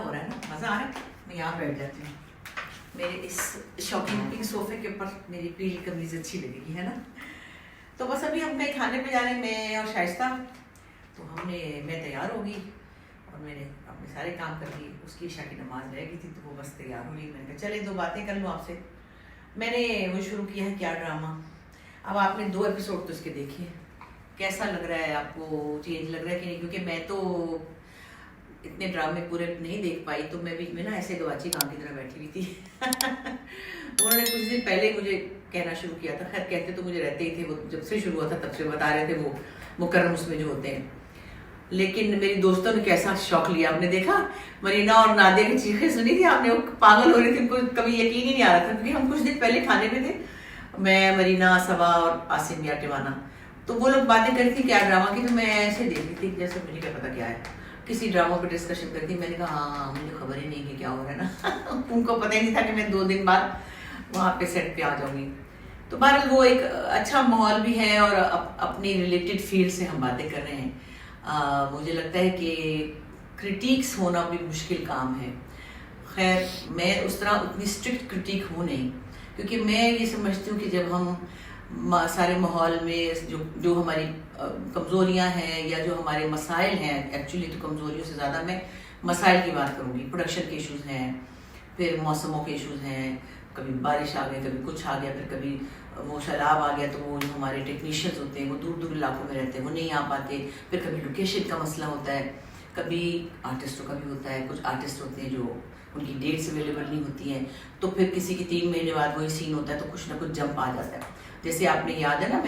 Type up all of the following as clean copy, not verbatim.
हो रहा है ना, मज़ा आ रहा है। मैं यहाँ बैठ जाती हूँ, मेरे इस शॉकिंग पिंक सोफे के ऊपर मेरी पीली कमीज अच्छी लगेगी, है ना। तो बस अभी हम कहीं खाने पे जा रहे हैं, मैं और शाइस्ता। तो मैं तैयार होगी और मैंने अपने सारे काम कर लिए। उसकी ईशा की नमाज रह गई थी तो वो बस तैयार हो गई। मैंने कहा चले 2 बातें कर लूँ आपसे। मैंने वो शुरू किया है क्या ड्रामा। अब आपने 2 एपिसोड तो इसके देखे, कैसा लग रहा है आपको, चेंज लग रहा है कि नहीं? क्योंकि मैं तो इतने ड्रामे पूरे नहीं देख पाई, तो मैं बीच में ना ऐसे गवाची गांव की तरह बैठी हुई थी। उन्होंने कुछ दिन पहले मुझे कहना शुरू किया था, खैर कहते तो मुझे रहते ही थे, वो जब से शुरू हुआ था तब से बता रहे थे वो मुकर्रम उसमें जो होते हैं। लेकिन मेरी दोस्तों ने कैसा शौक लिया, आपने देखा मरीना और नादिया की चीखें सुनी थी आपने, वो पागल हो रही थी, उनको कभी यकीन ही नहीं आ रहा था। क्योंकि हम कुछ दिन पहले खाने पे थे, मैं, मरीना, सबा और आसिम या टिवाना, तो वो लोग बातें कर रही थी क्या ड्रामा की, तो मैं ऐसे देख रही थी जैसे मुझे क्या पता क्या है, किसी ड्रामा पे डिस्कशन करती। मैंने कहा हाँ, मुझे खबर ही नहीं कि क्या हो रहा है ना। उनको पता ही नहीं था कि मैं 2 दिन बाद वहाँ पे सेट पे आ जाऊंगी। तो बहरहाल वो एक अच्छा माहौल भी है और अपनी रिलेटेड फील्ड से हम बातें कर रहे हैं। मुझे लगता है कि क्रिटिक्स होना भी मुश्किल काम है। खैर मैं उस तरह उतनी स्ट्रिक्ट क्रिटिक हूँ नहीं, क्योंकि मैं ये समझती हूँ कि जब हम सारे माहौल में जो हमारी कमज़ोरियाँ हैं या जो हमारे मसाइल हैं, एक्चुअली तो कमज़ोरियों से ज़्यादा मैं मसाइल की बात करूँगी। प्रोडक्शन के इश्यूज़ हैं, फिर मौसमों के इश्यूज़ हैं, कभी बारिश आ गई, कभी कुछ आ गया, फिर कभी वो सैलाब आ गया, तो वो जो हमारे टेक्नीशियंस होते हैं वो दूर दूर इलाकों में रहते हैं, वो नहीं आ पाते। फिर कभी लोकेशन का मसला होता है, कभी आर्टिस्टों का भी होता है। कुछ आर्टिस्ट होते हैं जो उनकी डेट्स अवेलेबल नहीं होती हैं, तो फिर किसी की 3 महीने बाद वही सीन होता है, तो कुछ ना कुछ जंप आ जाता है। जैसे आपने याद है ना,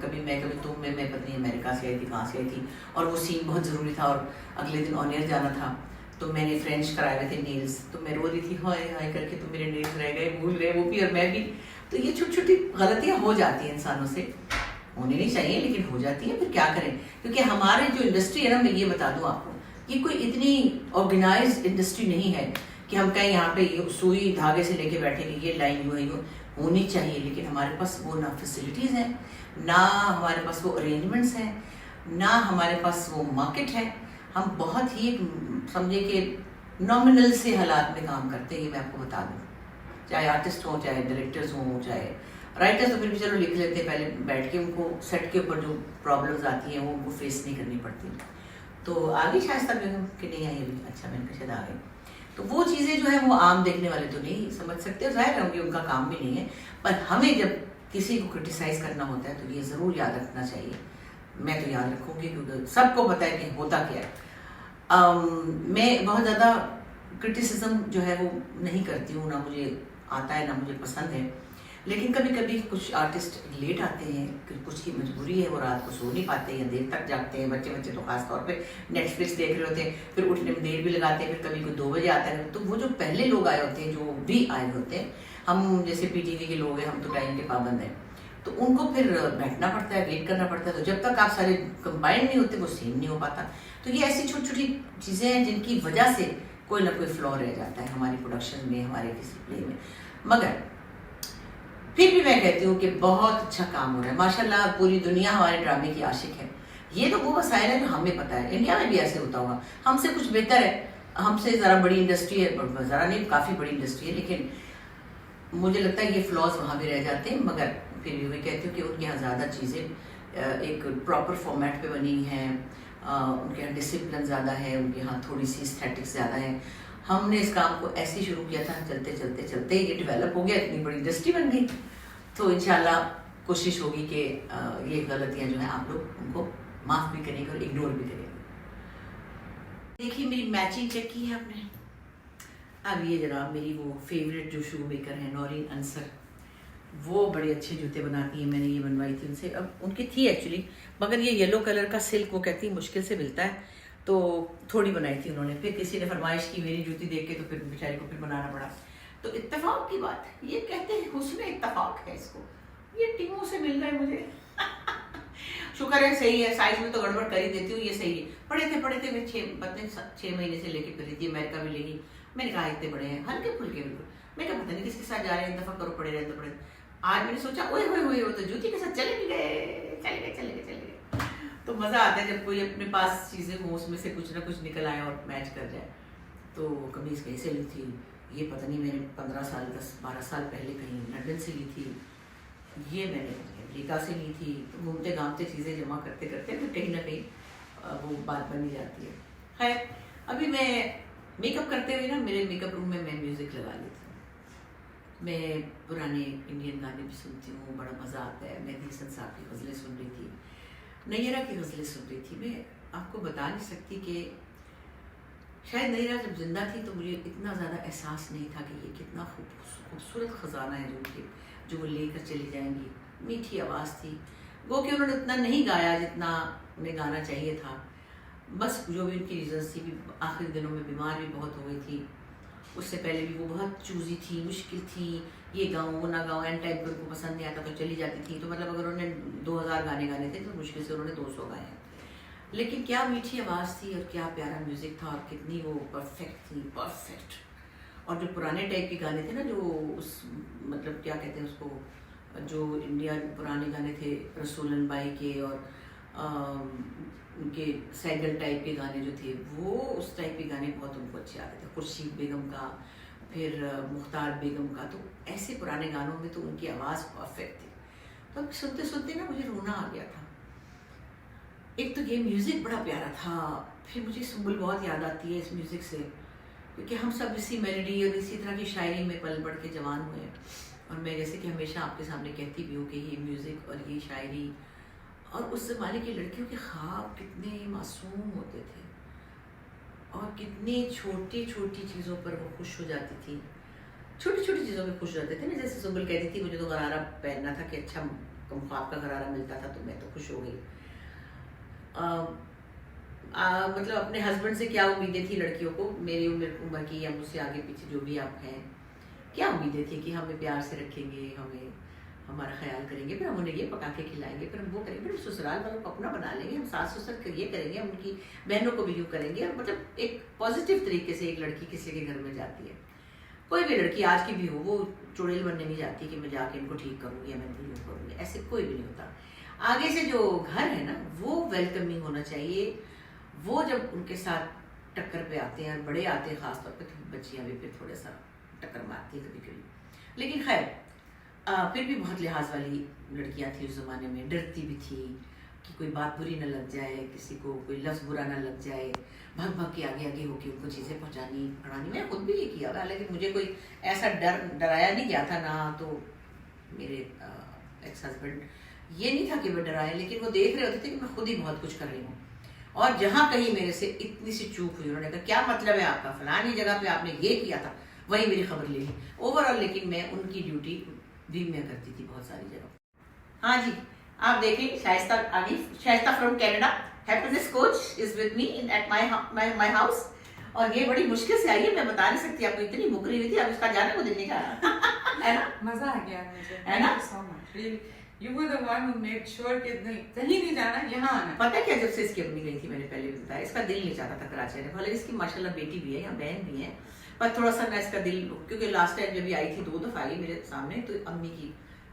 कभी तुम में मैं पत्नी अमेरिका से आई थी, कहाँ से आई थी, और वो सीन बहुत ज़रूरी था और अगले दिन ऑन एयर जाना था, तो मैंने फ्रेंच कराए हुए थे नेल्स, तो मैं रो रही थी हाय हाय करके, तो मेरे नेल्स रह गए, भूल गए वो भी और मैं भी। तो ये छोटी छोटी गलतियाँ हो जाती हैं, इंसानों से होनी नहीं चाहिए लेकिन हो जाती है, फिर क्या करें। क्योंकि हमारे जो इंडस्ट्री है ना, मैं ये बता दूँ आपको, ये कोई इतनी ऑर्गेनाइज्ड इंडस्ट्री नहीं है कि हम कहीं यहाँ पे सुई धागे से लेके बैठे कि ये लाइन यूँ होनी चाहिए। लेकिन हमारे पास वो ना फैसिलिटीज़ हैं, ना हमारे पास वो अरेंजमेंट्स हैं, ना हमारे पास वो मार्केट है। हम बहुत ही समझे कि नॉमिनल से हालात में काम करते हैं, ये मैं आपको बता दूँ। चाहे आर्टिस्ट हों, चाहे डायरेक्टर्स हों, चाहे राइटर्स, तो फिर भी चलो लिख लेते हैं पहले बैठ के, उनको सेट के ऊपर जो प्रॉब्लम्स आती हैं वो उनको फेस नहीं करनी पड़ती। तो आगे शायद तक कि नहीं आई अभी, अच्छा मैंने शायद आ गई। तो वो चीज़ें जो है वो आम देखने वाले तो नहीं समझ सकते, जाहिर होंगे उनका काम भी नहीं है। पर हमें जब किसी को क्रिटिसाइज़ करना होता है तो ये ज़रूर याद रखना चाहिए। मैं तो याद रखूँगी क्योंकि सबको पता है कि होता क्या है। मैं बहुत ज़्यादा क्रिटिसिज्म जो है वो नहीं करती हूँ, ना मुझे आता है ना मुझे पसंद है। लेकिन कभी कभी कुछ आर्टिस्ट लेट आते हैं, कुछ की मजबूरी है, वो रात को सो नहीं पाते या देर तक जागते हैं। बच्चे तो खास तौर पे नेटफ्लिक्स देख रहे होते हैं, फिर उठने में देर भी लगाते हैं, फिर कभी कोई 2 बजे आता है। तो वो जो पहले लोग आए होते हैं, जो भी आए होते हैं, हम जैसे पीटीवी के लोग हैं, हम तो टाइम के पाबंद हैं, तो उनको फिर बैठना पड़ता है, वेट करना पड़ता है। तो जब तक आप सारे कंबाइंड नहीं होते वो सीन नहीं हो पाता। तो ये ऐसी छोटी छोटी चीज़ें हैं जिनकी वजह से कोई ना कोई फ्लॉ रह जाता है हमारी प्रोडक्शन में, हमारे किसी प्ले में। मगर फिर भी मैं कहती हूँ कि बहुत अच्छा काम हो रहा है माशाल्लाह। पूरी दुनिया हमारे ड्रामे की आशिक है। ये तो वो मसाइल है जो हमें पता है, इंडिया में भी ऐसे होता होगा, हमसे कुछ बेहतर है, हमसे ज़रा बड़ी इंडस्ट्री है, ज़रा नहीं काफ़ी बड़ी इंडस्ट्री है, लेकिन मुझे लगता है ये फ्लॉज वहाँ भी रह जाते हैं। मगर फिर भी मैं कहती हूँ कि उनके यहाँ ज़्यादा चीज़ें एक प्रॉपर फॉर्मेट पे बनी हैं, उनके यहाँ डिसिप्लिन ज़्यादा है, उनके यहाँ थोड़ी सी एस्थेटिक्स ज़्यादा है। हमने इस काम को ऐसे ही शुरू किया था, चलते चलते चलते ये डेवलप हो गया, इतनी बड़ी इंडस्ट्री बन गई। तो इंशाल्लाह कोशिश होगी कि ये गलतियाँ जो हैं आप लोग उनको माफ़ भी करेंगे और इग्नोर भी करेंगे। देखिए मेरी मैचिंग चेक की है आपने। अब ये जनाब मेरी वो फेवरेट जो शू मेकर है नौरीन अंसर, वो बड़े अच्छे जूते बनाती हैं। मैंने ये बनवाई थी उनसे, अब उनकी थी एक्चुअली, मगर ये येलो कलर का सिल्क वो कहती है मुश्किल से मिलता है, तो थोड़ी बनाई थी उन्होंने। फिर किसी ने फरमाइश की मेरी जूती देख के, तो फिर बेचारी को फिर बनाना पड़ा। तो इत्तेफाक की बात, ये कहते हैं हुस्न इत्तेफाक है इसको, ये टीमों से मिल गए मुझे। शुक्र है सही है, साइज में तो गड़बड़ कर ही देती हूँ, ये सही है। पढ़े थे मैं 6 महीने से लेके फिर थी, अमेरिका भी लेगी। मैंने कहा इतने बड़े हैं, हल्के फुल्के बिल्कुल। मैं क्या पता नहीं किसके साथ जा रहे हैं, दफा करो पड़े रहे तो पड़े। आज मैंने सोचा ओए होए वो तो जूती के साथ चले गए। तो मज़ा आता है जब कोई अपने पास चीज़ें हो उसमें से कुछ ना कुछ निकल आए और मैच कर जाए। तो वो कमीज़ कहीं से ली थी, ये पता नहीं मैंने 15 साल 10-12 साल पहले कहीं लंदन से ली थी, ये मैंने अमेरिका से ली थी। तो घूमते घामते चीज़ें जमा करते करते फिर कहीं ना कहीं वो बात बनी जाती है। खैर, अभी मैं मेकअप करते हुए ना मेरे मेकअप रूम में मैं म्यूज़िक लगा लेती हूँ। मैं पुराने इंडियन गाने भी सुनती हूँ, बड़ा मज़ा आता है। मैं हसन साहब की गज़लें सुन रही थी, नैरा की गज़लें सुन रही थी। मैं आपको बता नहीं सकती कि शायद नैरा जब जिंदा थी तो मुझे इतना ज़्यादा एहसास नहीं था कि ये कितना खूबसूरत ख़जाना है जो वो लेकर चली जाएंगी। मीठी आवाज़ थी, वो कि उन्होंने उतना नहीं गाया जितना उन्हें गाना चाहिए था। बस जो भी उनकी रीज़न्स थी, भी आखिरी दिनों में बीमार भी बहुत हो गई थी। उससे पहले भी वो बहुत चूज़ी थी, मुश्किल थी, ये गाऊँ वो ना गाऊँ, एंड टाइम पर उनको पसंद नहीं आता तो चली जाती थी। तो मतलब अगर उन्होंने 2000 गाने गाने थे तो मुश्किल से उन्होंने 200 गाए हैं। लेकिन क्या मीठी आवाज़ थी और क्या प्यारा म्यूज़िक था और कितनी वो परफेक्ट थी, परफेक्ट। और जो पुराने टाइप के गाने थे ना, जो उस मतलब क्या कहते हैं उसको, जो इंडिया पुराने गाने थे रसूलन बाई के और उनके सैगल टाइप के गाने जो थे, वो उस टाइप के गाने बहुत उनको अच्छे आते थे। खुर्शीद बेगम का, फिर मुख्तार बेगम का, तो ऐसे पुराने गानों में तो उनकी आवाज़ परफेक्ट थी। तो सुनते सुनते ना मुझे रोना आ गया था। एक तो ये म्यूज़िक बड़ा प्यारा था, फिर मुझे सुम्बुल बहुत याद आती है इस म्यूज़िक से, क्योंकि हम सब इसी मेलोडी और इसी तरह की शायरी में पल बढ़ के जवान हुए। और मैं जैसे कि हमेशा आपके सामने कहती भी हूँ कि ये म्यूज़िक और ये शायरी और उस ज़माने की लड़कियों के ख्वाब कितने मासूम होते थे और कितनी छोटी छोटी चीज़ों पर वो खुश हो जाती थी। छोटी छोटी चीज़ों में खुश हो जाते थे ना, जैसे सुम्बुल कहती थी मुझे तो गरारा पहनना था कि अच्छा ख्वाब का गरारा मिलता था तो मैं तो खुश हो गई। मतलब अपने हस्बैंड से क्या उम्मीदें थी लड़कियों को, मेरी उम्र की या मुझसे आगे पीछे जो भी आप हैं, क्या उम्मीदें थी कि हमें प्यार से रखेंगे, हमें हमारा ख्याल करेंगे, फिर हम उन्हें ये पका के खिलाएंगे, फिर हम वो करेंगे, फिर ससुराल वालों को अपना बना लेंगे, हम सास ससुर ये करेंगे, हम उनकी बहनों को भी यूँ करेंगे। और मतलब एक पॉजिटिव तरीके से एक लड़की किसी के घर में जाती है, कोई भी लड़की आज की भी हो, वो चुड़ैल बनने नहीं जाती कि मैं जाके इनको ठीक करूँगी या मैं इनको यूँ करूँगी, ऐसे कोई भी नहीं होता। आगे से जो घर है ना वो वेलकमिंग होना चाहिए। वो जब उनके साथ टक्कर पे आते हैं और बड़े आते हैं ख़ासतौर पे, तो बच्चियाँ भी फिर थोड़ा सा टक्कर मारती हैं कभी कभी। लेकिन खैर फिर भी बहुत लिहाज वाली लड़कियाँ थी उस ज़माने में, डरती भी थी कि कोई बात बुरी न लग जाए, किसी को कोई लफ्ज़ बुरा न लग जाए, भाग भाग के आगे आगे होके उनको चीज़ें पहुँचानी पढ़ानी। मैं खुद भी ये किया, हालांकि मुझे कोई ऐसा डराया नहीं गया था ना, तो मेरे एक्स हस्बैंड ये नहीं था कि वो डराए, लेकिन वो देख रहे होते थे कि मैं खुद ही बहुत कुछ कर रही हूँ। और जहाँ कहीं मेरे से इतनी सी चूक हुई, उन्होंने कहा क्या मतलब है आपका, फलानी जगह पे आपने ये किया था, वही मेरी खबर ले ली ओवरऑल। लेकिन मैं उनकी ड्यूटी भी मैं करती थी बहुत सारी जगह। हाँ जी, आप देखें शाइस्ता आ गई, Shaista from Canada, happiness coach is with me in at my house. और ये बड़ी मुश्किल से आई है, मैं बता नहीं सकती आपको, इतनी मुकरी हुई थी, अब इसका जाने को दिल नहीं कर है ना, मजा आ गया मुझे, है ना। so much, really. You were the one who made sure कि नहीं कहीं नहीं जाना, यहाँ आना। पता है क्या, जब से इसकी अपनी गई थी, मैंने पहले भी बताया, इसका दिल नहीं चाहता था कराची आने को। हालांकि इसकी माशाल्लाह बेटी भी है, यहाँ बहन भी है, पर थोड़ा सा ना इसका दिल, क्योंकि लास्ट टाइम जब ये आई थी 2 दफ़ा आई मेरे सामने, तो अम्मी की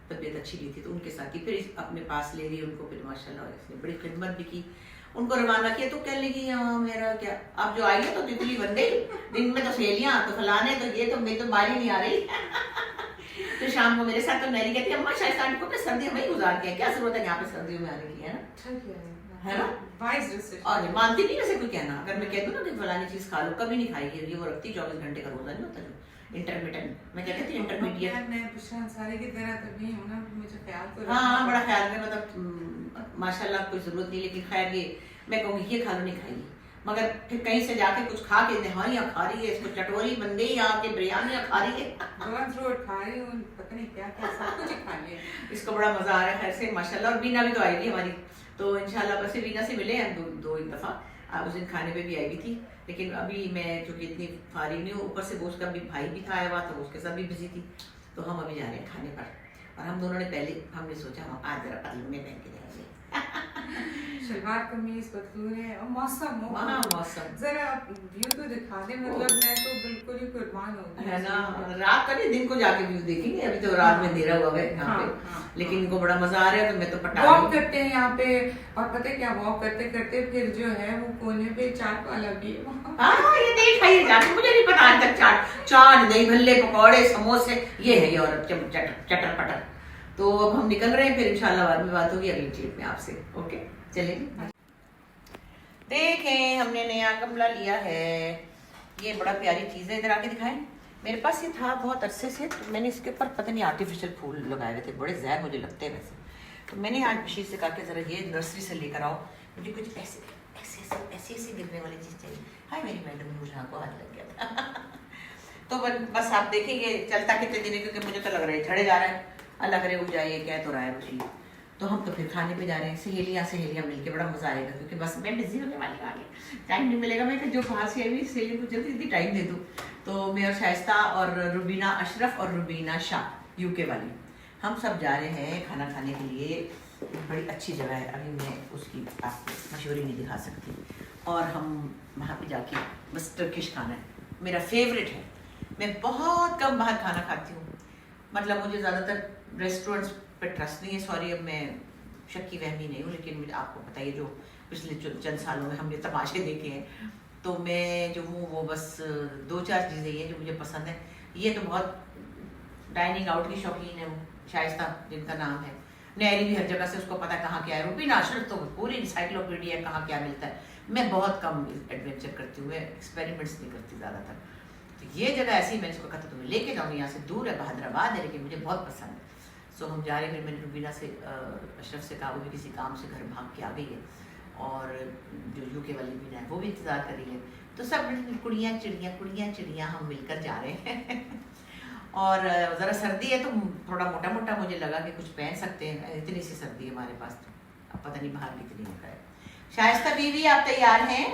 तबीयत अच्छी नहीं थी तो उनके साथ ही फिर अपने पास ले ली उनको। फिर माशाल्लाह इसने बड़ी खिदमत भी की, उनको रवाना किया। तो कह लेगी हाँ मेरा क्या, अब जो आई है तो तितली बन गई, दिन में तो सहेलियाँ तो फलाने तो ये तो मेरी तो बारी नहीं आ रही तो शाम को मेरे साथ तो मैरी कहती है अम्मा शायद आंटी को सर्दी में ही गुजार के, क्या जरूरत है यहाँ पे सर्दियों में आने की, है ना, है ना। और मानती नहीं वैसे कोई कहना, अगर मैं कह दूँ ना कि फलानी चीज खा लो, कभी नहीं खाएगी, ये वो रखती 24 घंटे का रोजा नहीं होता जो इंटरमीडिएट, मैं कहती थी इंटरमीडिएट। मैं पुशान सारे की तरह तो नहीं हूँ ना, मुझे ख्याल तो हाँ बड़ा ख्याल में, मतलब माशाल्लाह कोई जरूरत नहीं, लेकिन खैर ये मैं कहूँगी ये खा लो नहीं खाएगी, मगर फिर कहीं से जाके कुछ खा के नहारियाँ खा रही है, इसको चटोरी बन गई, यहाँ के बिरयानियाँ खा रही है, खा रही हूँ, पता नहीं क्या क्या सब कुछ खा लिया। इसको बड़ा मजा आ रहा है खैर से माशाल्लाह। और बीना भी तो आएगी हमारी, तो इंशाल्लाह बस बीना से मिले हैं दो एक दफ़ा, उस दिन खाने पे भी आई भी थी। लेकिन अभी मैं चूँकि इतनी फारिग नहीं हूँ, ऊपर से वो उसका भी भाई भी था आया हुआ था, उसके साथ भी बिजी थी, तो हम अभी जा रहे हैं खाने पर। और हम दोनों ने पहले हमने सोचा हम आज जरा पतलून में पहन के जाएंगे शलवार कमीज पतलून और मौसम हो वहाँ मौसम जरा व्यू तो दिखा दे, मतलब मैं तो बिल्कुल ही कुर्बान हो गई है ना। रात का नहीं, दिन को जाके व्यू देखेंगे, अभी तो रात में अंधेरा हुआ है यहाँ पे। लेकिन इनको बड़ा मजा आ रहा है, तो मैं तो पटा वॉक करते हैं यहाँ पे। और पता है क्या, वॉक करते करते फिर जो है वो कोने पे चाट वाला भी है वहाँ। हाँ ये नहीं खाइए जाके, मुझे नहीं पता आज तक चाट दही भल्ले पकौड़े समोसे ये है यूरोप चटर पटर। तो अब हम निकल रहे हैं, फिर इंशाल्लाह बाद में बात होगी अगली क्लिप में आपसे। ओके चलिए। देखें हमने नया गमला लिया है, ये बड़ा प्यारी चीज़ है। इधर आके दिखाएं, मेरे पास ये था बहुत अरसे से, तो मैंने इसके ऊपर पता नहीं आर्टिफिशियल फूल लगाए हुए थे, बड़े जहर मुझे लगते हैं वैसे। तो मैंने आज बशीर से कहा कि ज़रा ये नर्सरी से लेकर आओ, मुझे कुछ ऐसी गिरने वाली चीज़ चाहिए। हाय मेरी मैडम, मुझे को हाथ लग गया था। तो बस आप देखेंगे चलता कितने दिन है, क्योंकि मुझे तो लग रहा है झड़े जा रहा है। अल्लाह करे उग जाइए, कह तो रहा है बशीर। तो हम तो फिर खाने पे जा रहे हैं, सहेलियाँ मिलके बड़ा मजा आएगा, क्योंकि बस मैं बिजी होने वाली हूँ, आगे टाइम नहीं मिलेगा। मैं जो बाहर से आई हुई सहेली को जल्दी जल्दी टाइम दे दूँ। तो मैं और शाइस्ता और रुबीना अशरफ और रुबीना शाह यूके वाली, हम सब जा रहे हैं खाना खाने के लिए। बड़ी अच्छी जगह है, अभी मैं उसकी आपको मशहूरी नहीं दिखा सकती। और हम वहाँ पे जाके बस टर्किश खाना है, मेरा फेवरेट है। मैं बहुत कम बाहर खाना खाती हूँ, मतलब मुझे ज़्यादातर रेस्टोरेंट्स पे ट्रस्ट नहीं है। सॉरी, अब मैं शक्की वहमी नहीं हूँ, लेकिन मुझे आपको पता है जो पिछले चंद सालों में हमने तमाशे देखे हैं, तो मैं जो हूँ वो बस 2-4 चीज़ें हैं जो मुझे पसंद है। ये तो बहुत डाइनिंग आउट की शौकीन है वो, शाइस्ता जिनका नाम है। नहरी भी हर जगह से उसको पता है कहाँ क्या है। रुबीना अशरफ तो पूरी इंसाइक्लोपीडिया है कहाँ क्या मिलता है। मैं बहुत कम एडवेंचर करती हूँ, मैं एक्सपेरिमेंट्स नहीं करती ज़्यादातर। तो ये जगह ऐसी, मैंने इसको कहा तुम्हें लेके जाऊँगी, यहाँ से दूर है, हैदराबाद है, लेकिन मुझे बहुत पसंद है। सो हम जा रहे हैं। फिर मैंने रुबीना से अशरफ से कहा, वो भी किसी काम से घर भाग के आ गई है, और जो यूके वाली बीना है वो भी इंतज़ार कर रही है। तो सब कुड़ियाँ चिड़ियाँ हम मिलकर जा रहे हैं। और ज़रा सर्दी है तो थोड़ा मोटा मोटा मुझे लगा कि कुछ पहन सकते हैं, इतनी सी सर्दी है हमारे पास, तो अब पता नहीं बाहर कितनी होता है। शाइस्ता बीवी आप तैयार हैं?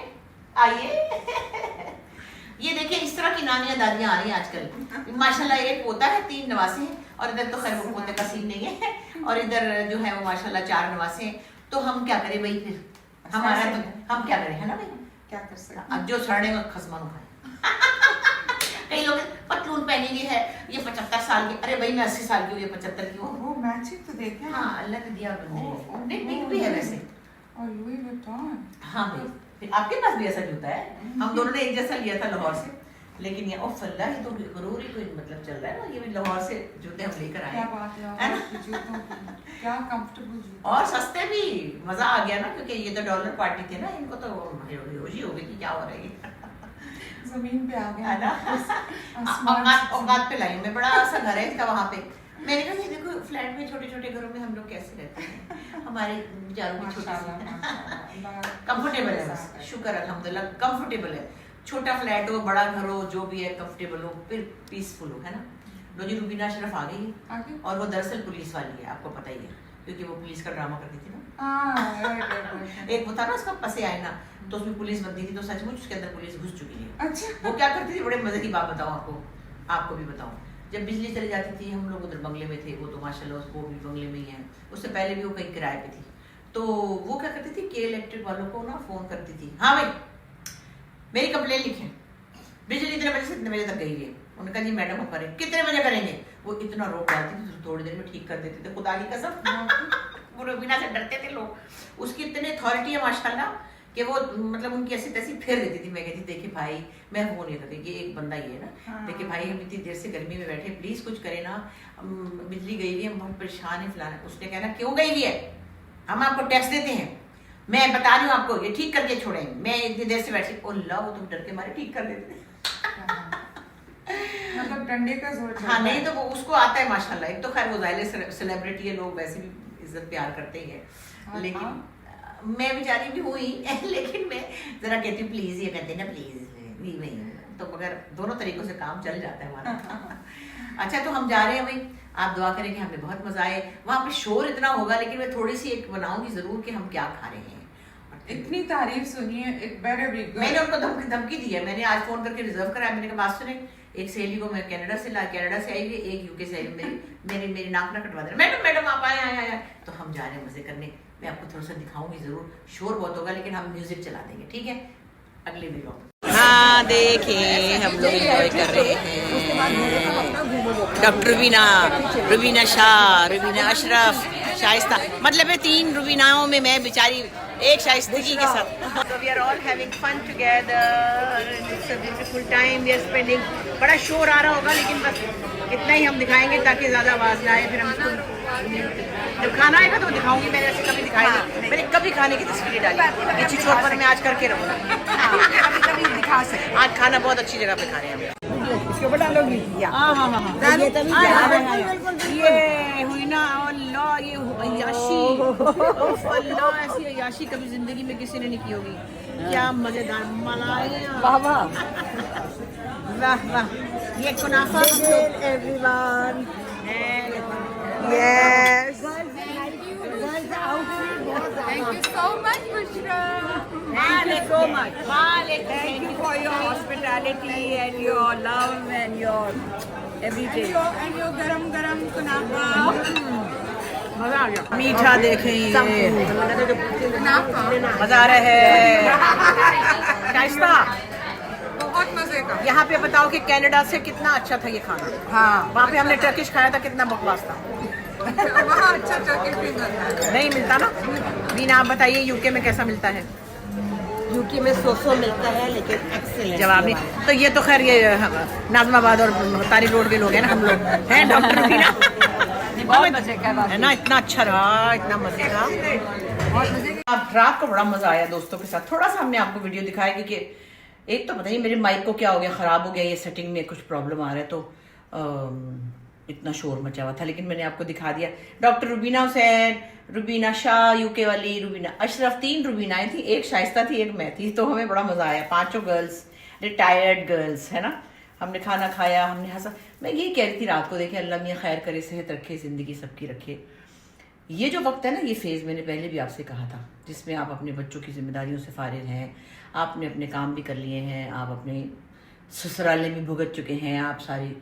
आइए। ये देखिए इस तरह की नानियाँ दादियाँ आ रही हैं आजकल माशाल्लाह। एक पोता है, 3 नवासे हैं, और इधर तो खैर वो पोते का सीन नहीं है, और इधर जो है वो माशाल्लाह 4 नवासे हैं। तो हम क्या करें भाई, फिर हमारा तो हम क्या करें, है ना भाई, क्या कर सकते हैं। अब जो सड़ने में खसमान खाए। कई लोग पतलून पहनी हुई है, ये 75 साल की, अरे भाई मैं 80 साल की हूँ, ये 75 की हूँ। वो मैचिंग तो देखें। हाँ अल्लाह ने दिया बंदे ने, पिंक भी है वैसे। और लुई विटॉन। हाँ भाई, फिर आपके पास भी ऐसा जूता है, हम दोनों ने एक जैसा लिया था लाहौर से। लेकिन ये ओफल्ला, ये तो जरूर ही कोई मतलब चल रहा है ना, ये भी लाहौर से जूते हम लेकर आए। क्या बात है, जूतों की क्या कंफर्टेबल जूते, और सस्ते भी, मजा आ गया ना, क्योंकि ये तो डॉलर पार्टी थे ना, इनको तो होशी हो गई कि क्या हो रहा है। जमीन पे आ गया है ना, औकात पे लाई। मैं बड़ा सा घर है इसका वहाँ पे। मैंने कहा ये देखो फ्लैट में छोटे छोटे घरों में हम लोग कैसे रहते हैं, हमारे बेचारों की छोटी कंफर्टेबल है, बस शुक्र अल्हम्दुलिल्लाह कंफर्टेबल है। छोटा फ्लैट हो, बड़ा घर हो, जो भी है कंफर्टेबल हो, फिर पीसफुल हो, है ना। रोजी रुबीना अशरफ आ गई है, और वो दरअसल पुलिस वाली है, आपको पता ही है, क्योंकि वो पुलिस का ड्रामा करती थी ना। एक होता ना उसका पसे आए ना, तो उसमें पुलिस बनती थी, तो सचमुच उसके अंदर पुलिस घुस चुकी है। अच्छा। वो क्या करती थी, बड़े मजे की बात बताऊं आपको भी बताऊं। जब बिजली चली जाती थी, हम लोग उधर बंगले में थे, वो तो माशाल्लाह उसको भी बंगले में ही है, उससे पहले भी वो कहीं किराए पे थी। तो वो क्या करती थी, के इलेक्ट्रिक वालों को ना फोन करती थी, हाँ भाई मेरी कंप्लेन लिखें, बिजली इतने बजे से इतने बजे तक गई है। उनका जी मैडम हम करें, कितने बजे करेंगे। वो इतना रोक डालती थी, थोड़ी देर में ठीक कर देते थे, खुदा की कसम। वो रुबीना से डरते थे लोग, उसकी इतनी अथॉरिटी है माशाल्लाह कि वो मतलब उनकी ऐसी तैसी फेर देती थी। मैं कहती देखिए भाई, मैं वो नहीं करती, ये एक बंदा ही है ना, देखिए भाई हम इतनी देर से गर्मी में बैठे, प्लीज कुछ करें ना, बिजली गई हुई है, हम बहुत परेशान है फलाना। उसने कहना क्यों गई हुई है, हम आपको टैक्स देते हैं, मैं बता रही हूँ आपको, ये ठीक करके छोड़ेंगे। मैं इतनी देर से बैठी, ओल्ला वो तुम डर के मारे ठीक कर देते। मतलब डंडे का जोर। हाँ नहीं तो वो उसको आता है माशाल्लाह। एक तो खैर वो जाहिर सेलिब्रिटी है, लोग वैसे भी इज्जत प्यार करते ही है। लेकिन मैं बेचारी भी हुई लेकिन मैं जरा कहती हूँ प्लीज, ये कहते हैं ना प्लीज नहीं, तो मगर दोनों तरीकों से काम चल जाता है हमारा। अच्छा तो हम जा रहे हैं भाई, आप दुआ करें कि हमें बहुत मजा आए। वहाँ पे शोर इतना होगा, लेकिन मैं थोड़ी सी एक बनाऊंगी जरूर कि हम क्या खा रहे हैं। इतनी तारीफ सुनी है, इट बेटर बी गुड। मैंने उनको धमकी दी है, मैंने आज फोन करके रिजर्व कराया। मैंने कहा बात सुने, एक सहेली को मैं कनाडा से आई हुई, एक यूके से आई हुई, मेरी नाक ना कटवा देना। मैडम आप आए। तो हम जा रहे हैं मजे करने, मैं आपको थोड़ा सा दिखाऊंगी जरूर। शोर बहुत होगा लेकिन हम म्यूजिक चला देंगे, ठीक है, अगले वीडियो। हाँ देखिए हम लोग एंजॉय कर रहे हैं। डॉक्टर रुबीना, रुबीना शाह, रुबीना अशरफ, शाइस्ता, मतलब है 3 रुबीनाओं में मैं बेचारी एक शाइस्तगी के साथ। So we are all having fun together. It's a beautiful time we are spending. बड़ा शोर आ रहा होगा लेकिन बस इतना ही हम दिखाएंगे ताकि ज़्यादा आवाज़ ना आए। फिर हम इसको जब खाना आएगा तो दिखाऊंगी। मैंने ऐसे कभी दिखाई नहीं, मैंने कभी खाने की तस्वीरें डाली। ये चिचोड़ पर मैं आज करके रहूँगा, कभी दिखा सकते। आज खाना बहुत अच्छी जगह पे खा रहे हैं हम। इसके ऊपर डालोगी? ये हुई ना अल्लाह, ये अय्याशी, अल्लाह ऐसी अय्याशी कभी जिंदगी में किसी ने नहीं की होगी। क्या मजेदार मलाई, वाह वाह वाह वाह। ये कुनाफा everyone. Yes, Thank you so much, Bushra. Thank you so much. Thank you for your hospitality and your love and your everything. And your garam kunafa. मजा आ गया। मीठा देखें ये, Kunafa. मजा आ रहा है। शाइस्ता, बहुत मजे का। यहाँ पे बताओ कि कनाडा से कितना अच्छा था ये खाना। हाँ, वहाँ पे हमने टर्किश खाया था, कितना बकवास था। वहाँ अच्छा टर्किश भी मिलता है। नहीं मिलता ना। बीना आप बताइए यूके में कैसा मिलता है? यूके में सो मिलता है लेकिन एक्सीलेंट। जवाब नहीं। तो ये तो खैर ये नाजमाबाद और तारी रोड के लोग हैं ना, हम लोग हैं डॉक्टर भी ना। बहुत मजे का है ना, इतना अच्छा रहा, इतना मजे का। अब रात को बड़ा मजा आया दोस्तों के साथ। थोड़ा सा हमने आपको वीडियो दिखाया क्योंकि एक तो पता नहीं मेरे माइक को क्या हो गया, खराब हो गया, ये सेटिंग में कुछ प्रॉब्लम आ रहा है तो इतना शोर मचा हुआ था, लेकिन मैंने आपको दिखा दिया। डॉक्टर रुबीना हुसैन, रुबीना शाह यूके वाली, रुबीना अशरफ, 3 रुबीनाएं थी, एक शाइस्ता थी, एक मैं थी। तो हमें बड़ा मजा आया, 5 गर्ल्स, रिटायर्ड गर्ल्स, है ना। हमने खाना खाया, हमने हंसा। मैं यही कह रही थी रात को, देखे अल्लाह मियाँ खैर करे, सेहत रखे, जिंदगी सबकी रखे। ये जो वक्त है ना, ये फेज़ मैंने पहले भी आपसे कहा था, जिसमें आप अपने बच्चों की जिम्मेदारियों से फारिग हैं, आपने अपने काम भी कर लिए हैं, आप अपने ससुराले में भुगत चुके हैं आप सारी,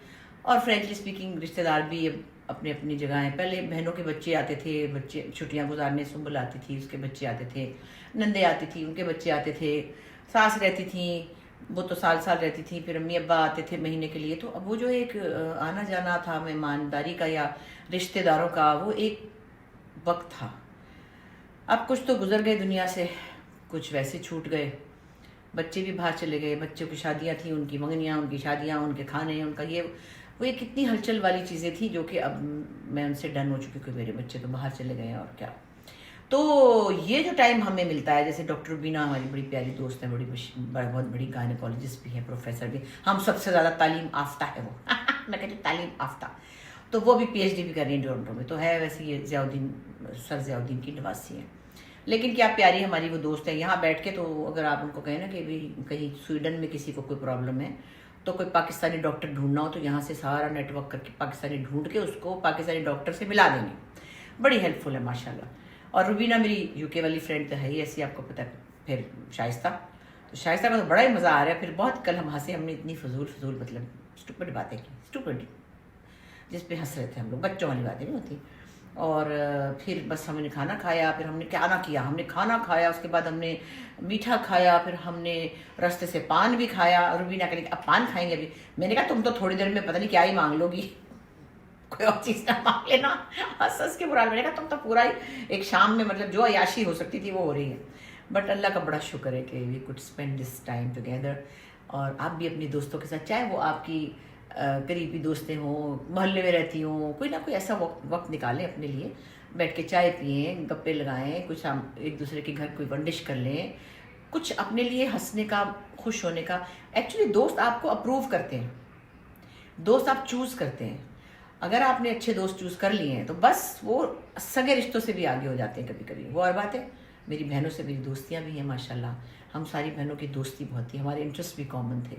और फ्रेंकली स्पीकिंग रिश्तेदार भी अपनी अपनी जगह हैं। पहले बहनों के बच्चे आते थे, बच्चे छुट्टियां गुजारने, सुंबल आती थी, उसके बच्चे आते थे, नंदे आती थी, उनके बच्चे आते थे, सास रहती थी, वो तो साल साल रहती थी, फिर अम्मी अब्बा आते थे महीने के लिए। तो अब वो जो एक आना जाना था मेहमानदारी का या रिश्तेदारों का, वो एक वक्त था। अब कुछ तो गुजर गए दुनिया से, कुछ वैसे छूट गए, बच्चे भी बाहर चले गए, बच्चों की शादियां थी, उनकी मंगनियां, उनकी शादियां, उनके खाने, उनका ये वो एक कितनी हलचल वाली चीज़ें थी जो कि अब मैं उनसे डन हो चुकी, क्योंकि मेरे बच्चे तो बाहर चले गए हैं और क्या। तो ये जो टाइम हमें मिलता है, जैसे डॉक्टर रुबीना हमारी बड़ी प्यारी दोस्त है, बहुत बड़ी गायनेकोलॉजिस्ट भी है, प्रोफेसर भी, हम सबसे ज़्यादा तालीम आफ्ता है वो मैं कहती हूँ तालीम आफ्ता। तो वो भी PhD भी कर रही है टोरंटो में, तो है वैसे ये ज़ियाउद्दीन, सर ज़ियाउद्दीन की निवासी है। लेकिन क्या प्यारी हमारी वो दोस्त है। यहाँ बैठ के तो अगर आप उनको कहें ना कि भी कहीं स्वीडन में किसी को कोई प्रॉब्लम है तो कोई पाकिस्तानी डॉक्टर ढूंढना हो तो यहाँ से सारा नेटवर्क करके पाकिस्तानी ढूंढ के उसको पाकिस्तानी डॉक्टर से मिला देंगे। बड़ी हेल्पफुल है माशाल्लाह। और रुबीना मेरी यूके वाली फ्रेंड तो है ही ऐसी, आपको पता है। फिर शाइस्ता, तो शाइस्ता का तो बड़ा ही मज़ा आ रहा है। फिर बहुत कल हम हंसे, हमने इतनी फजूल मतलब स्टूपिड बातें की, स्टूपिड जिस पे हंस रहे थे हम लोग, बच्चों वाली बातें नहीं होती। और फिर बस हमने खाना खाया, फिर हमने क्या ना किया, हमने खाना खाया, उसके बाद हमने मीठा खाया, फिर हमने रास्ते से पान भी खाया। रुबीना कहने अब पान खाएंगे अभी। मैंने कहा तुम तो थोड़ी देर में पता नहीं क्या ही मांग लोगी, कोई और चीज़ ना मांग लेना। हंस के बुरा, मैंने कहा तुम तो पूरा ही एक शाम में मतलब जो अयाशी हो सकती थी वो हो रही है। बट अल्लाह का बड़ा शुक्र है कि we could spend this time together. और आप भी अपने दोस्तों के साथ, चाहे वो आपकी करीबी दोस्तें हों, मोहल्ले में रहती हों, कोई ना कोई ऐसा वक्त निकालें अपने लिए, बैठ के चाय पिएं, गप्पे लगाएं, कुछ हम एक दूसरे के घर कोई वंडिश कर लें, कुछ अपने लिए हंसने का, खुश होने का। एक्चुअली दोस्त आपको अप्रूव करते हैं, दोस्त आप चूज़ करते हैं। अगर आपने अच्छे दोस्त चूज़ कर लिए हैं तो बस वो सगे रिश्तों से भी आगे हो जाते हैं कभी कभी, वो और बात है। मेरी बहनों से मेरी दोस्तियाँ भी हैं माशाल्लाह, हम सारी बहनों की दोस्ती बहुत थी, हमारे इंटरेस्ट भी कॉमन थे,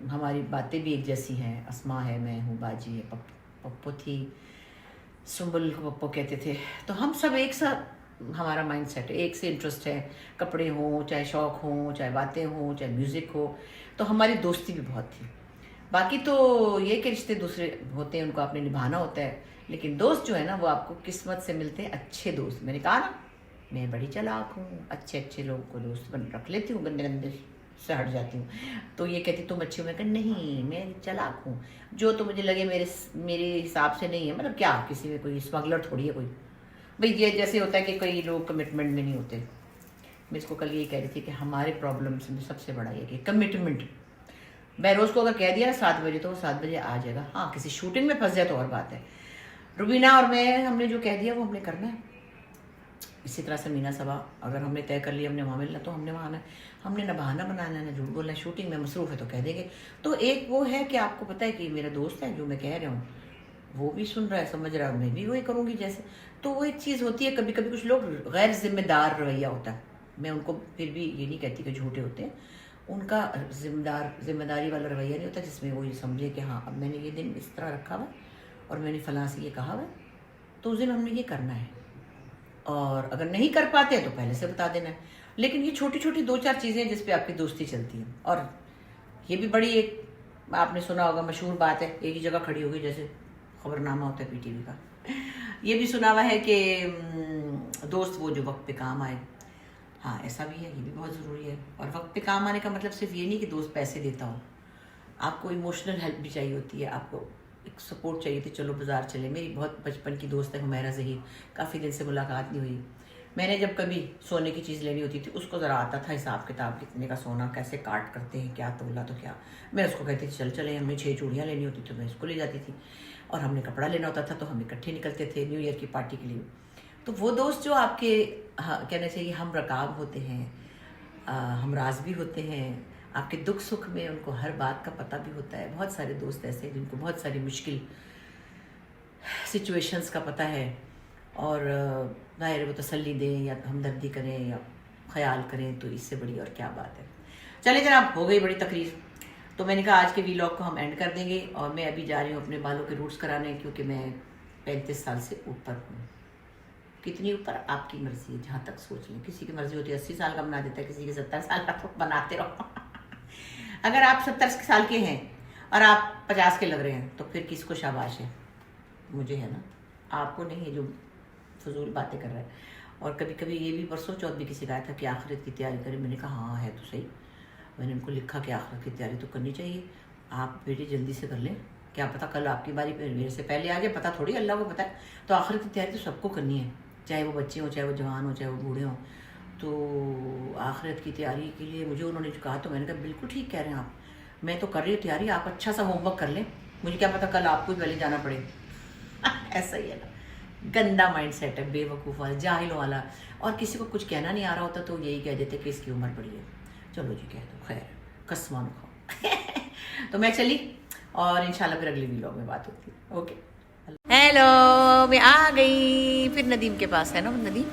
हमारी बातें भी एक जैसी हैं। अस्मा है, मैं हूँ, बाजी है, पप्पो थी, सुंबल को पप्पो कहते थे। तो हम सब एक साथ, हमारा माइंड सेट है, एक से इंटरेस्ट है, कपड़े हों, चाहे शौक़ हों, चाहे बातें हों, चाहे म्यूज़िक हो। तो हमारी दोस्ती भी बहुत थी। बाकी तो ये कि रिश्ते दूसरे होते हैं, उनको आपने निभाना होता है, लेकिन दोस्त जो है ना वो आपको किस्मत से मिलते हैं अच्छे दोस्त। मैंने कहा ना मैं बड़ी चालाक हूँ, अच्छे अच्छे लोगों को दोस्त बन रख लेती हूँ, गंदे गंदे से हट जाती हूँ। तो ये कहती तुम अच्छी हो, मैं कहा नहीं मैं चालाक हूँ, जो तो मुझे लगे मेरे हिसाब से नहीं है। मतलब क्या किसी में कोई स्मगलर थोड़ी है कोई भाई। ये जैसे होता है कि कई लोग कमिटमेंट में नहीं होते। मैं इसको कल ये कह रही थी कि हमारे प्रॉब्लम्स में सबसे बड़ा ये कि कमिटमेंट। मैं रोज़ को अगर कह दिया ना 7 बजे तो वो 7 बजे आ जाएगा। हाँ किसी शूटिंग में फंस जाए तो और बात है। रुबीना और मैं हमने जो कह दिया वो हमने करना है। इसी तरह से मीना सबा अगर हमने तय कर लिया हमने वहाँ मिलना तो हमने वहाँ आना है। हमने ना बहाना बनाना है ना झूठ बोलना है। शूटिंग में मसरूफ़ है तो कह देंगे। तो एक वो है कि आपको पता है कि मेरा दोस्त है, जो मैं कह रहा हूँ वो भी सुन रहा है, समझ रहा है, मैं भी वही करूँगी जैसे। तो वो एक चीज़ होती है। कभी कभी कुछ लोग गैर जिम्मेदार रवैया होता है। मैं उनको फिर भी ये नहीं कहती कि झूठे होते हैं। उनका जिम्मेदारी वाला रवैया नहीं होता जिसमें वो ये समझे कि हाँ अब मैंने ये दिन इस तरह रखा हुआ और मैंने फलां से ये कहा हुआ तो उस दिन हमने ये करना है। और अगर नहीं कर पाते तो पहले से बता देना है। लेकिन ये छोटी छोटी 2-4 चीज़ें हैं जिस पे आपकी दोस्ती चलती है। और ये भी बड़ी एक आपने सुना होगा मशहूर बात है, एक ही जगह खड़ी होगी जैसे खबरनामा होता है पीटीवी का। ये भी सुना हुआ है कि दोस्त वो जो वक्त पे काम आए। हाँ ऐसा भी है, ये भी बहुत ज़रूरी है। और वक्त पे काम आने का मतलब सिर्फ ये नहीं कि दोस्त पैसे देता हो, आपको इमोशनल हेल्प भी चाहिए होती है, आपको एक सपोर्ट चाहिए थी। चलो बाज़ार चले। मेरी बहुत बचपन की दोस्त है हुमैरा ज़हीर, काफ़ी दिन से मुलाकात नहीं हुई। मैंने जब कभी सोने की चीज़ लेनी होती थी उसको ज़रा आता था हिसाब किताब, कितने का सोना कैसे काट करते हैं, क्या तोला तो क्या। मैं उसको कहती थी चल चले। हमने 6 चूड़ियाँ लेनी होती तो मैं उसको ले जाती थी। और हमने कपड़ा लेना होता था तो हम इकट्ठे निकलते थे न्यू ईयर की पार्टी के लिए। तो वो दोस्त जो आपके कहना चाहिए हम रकाब होते हैं, हमराज भी होते हैं। आपके दुख सुख में उनको हर बात का पता भी होता है। बहुत सारे दोस्त ऐसे हैं जिनको बहुत सारी मुश्किल सिचुएशंस का पता है और ज़ाहिर वो तसल्ली दें या हमदर्दी करें या ख्याल करें तो इससे बड़ी और क्या बात है। चले जनाब, हो गई बड़ी तकरीर। तो मैंने कहा आज के व्लॉग को हम एंड कर देंगे और मैं अभी जा रही हूँ अपने बालों के रूट्स कराने, क्योंकि मैं 35 साल से ऊपर हूँ। कितनी ऊपर आपकी मर्जी है, जहाँ तक सोच लें। किसी की मर्जी होती है 80 साल का बना देता है, किसी के 70 साल का, तो बनाते रहो। अगर आप 70 साल के हैं और आप 50 के लग रहे हैं तो फिर किसको शाबाश है? मुझे है ना, आपको नहीं है जो फजूल बातें कर रहा है। और कभी कभी ये भी परसों चौथ भी किसी कहा था कि आखिरत की तैयारी करें। मैंने कहा हाँ है तो सही। मैंने उनको लिखा कि आखिरत की तैयारी तो करनी चाहिए, आप बेटे जल्दी से कर लें, क्या पता कल आपकी बारी मेरे से पहले आ जाए, पता थोड़ी अल्लाह को पता है। तो आखिरत की तैयारी तो सबको करनी है, चाहे वो बच्चे हों, चाहे वो जवान हों, चाहे वो बूढ़े हों। तो आखिरत की तैयारी के लिए मुझे उन्होंने जो कहा तो मैंने कहा बिल्कुल ठीक कह रहे हैं आप, मैं तो कर रही हूँ तैयारी, आप अच्छा सा होमवर्क कर लें, मुझे क्या पता कल आपको ही पहले जाना पड़े। ऐसा ही है ना, गंदा माइंड सेट है, बेवकूफ़ वाला, जाहिलों वाला। और किसी को कुछ कहना नहीं आ रहा होता तो यही कह देते कि इसकी उम्र बड़ी है, चलो जी कह दो, खैर कसमान खाओ। तो मैं चली और इंशाल्लाह फिर अगले व्लॉग में बात होती है। ओके, हेलो, मैं आ गई फिर नदीम के पास। है ना नदीम,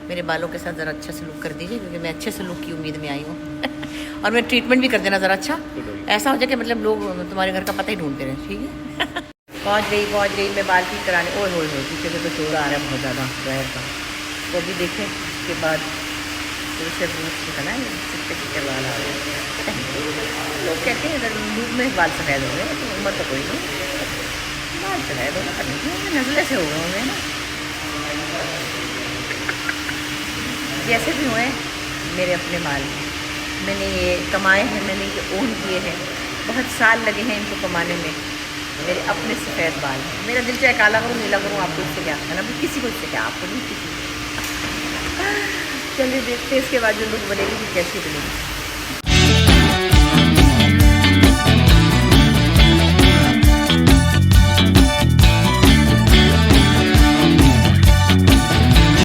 मेरे बालों के साथ ज़रा अच्छा सलूक कर दीजिए, क्योंकि मैं अच्छे सलूक की उम्मीद में आई हूँ। और मैं ट्रीटमेंट भी कर देना ज़रा अच्छा, ऐसा हो जाए कि मतलब लोग तुम्हारे घर का पता ही ढूंढते रहे। ठीक है। पहुँच गई मैं बाल ठीक कराने। ओए होए होए, पीछे से तो शोर आ रहा है बहुत ज़्यादा जहर का। तो अभी देखें उसके बाद से निकला है, चिट्टे बाल आ रहे हैं। लोग कहते हैं अगर धूप में बाल सफ़ेद हो गए तो उम्र तो कोई नहीं, बाल सफ़ेद होना करने की नज़ले से हो गए होंगे ना। जैसे भी हुए मेरे अपने बाल, मैंने ये कमाए हैं, मैंने ये ओन किए हैं, बहुत साल लगे हैं इनको कमाने में। मेरे अपने सफ़ेद बाल, मेरा दिल चाहे काला करूँ नीला करूँ, आपको इससे क्या है ना, किसी को इससे क्या, आपको नहीं किसी। चलिए देखते हैं इसके बाद जो लुक बनेगी कैसी बनेगी।